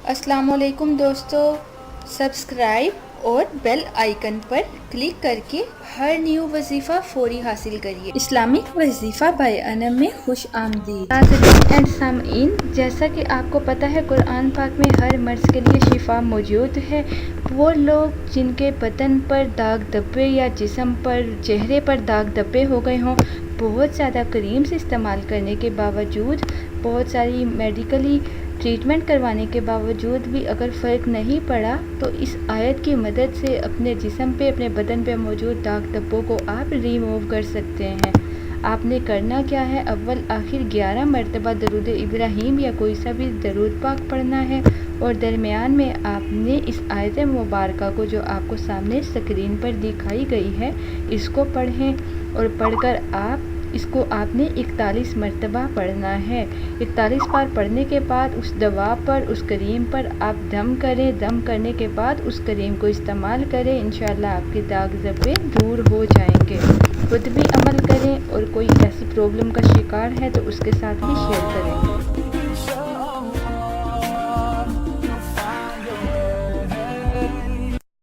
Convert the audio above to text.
अस्सलाम वालेकुम दोस्तों, सब्सक्राइब और बेल आइकन पर क्लिक करके हर न्यू वजीफ़ा फौरी हासिल करिए। इस्लामिक वजीफ़ा बाय अनम में खुश आमदीद नाज़रीन एंड सामीन। जैसा कि आपको पता है, कुरान पाक में हर मर्ज़ के लिए शिफा मौजूद है। वो लोग जिनके बदन पर दाग धब्बे या जिस्म पर, चेहरे पर दाग धब्बे हो गए हों, बहुत ज़्यादा क्रीम्स इस्तेमाल करने के बावजूद, बहुत सारी मेडिकली ट्रीटमेंट करवाने के बावजूद भी अगर फ़र्क नहीं पड़ा, तो इस आयत की मदद से अपने जिस्म पे, अपने बदन पे मौजूद दाग धब्बों को आप रिमूव कर सकते हैं। आपने करना क्या है, अव्वल आखिर 11 मरतबा दरूद इब्राहीम या कोई सा भी दरूद पाक पढ़ना है, और दरमियान में आपने इस आयत मुबारका को जो आपको सामने स्क्रीन पर दिखाई गई है, इसको पढ़ें। और पढ़कर इसको आपने 41 मरतबा पढ़ना है। 41 बार पढ़ने के बाद उस दवा पर, उस करीम पर आप दम करें। दम करने के बाद उस करीम को इस्तेमाल करें। इंशाअल्लाह आपके दाग धब्बे दूर हो जाएंगे। खुद भी अमल करें और कोई ऐसी प्रॉब्लम का शिकार है तो उसके साथ भी शेयर करें।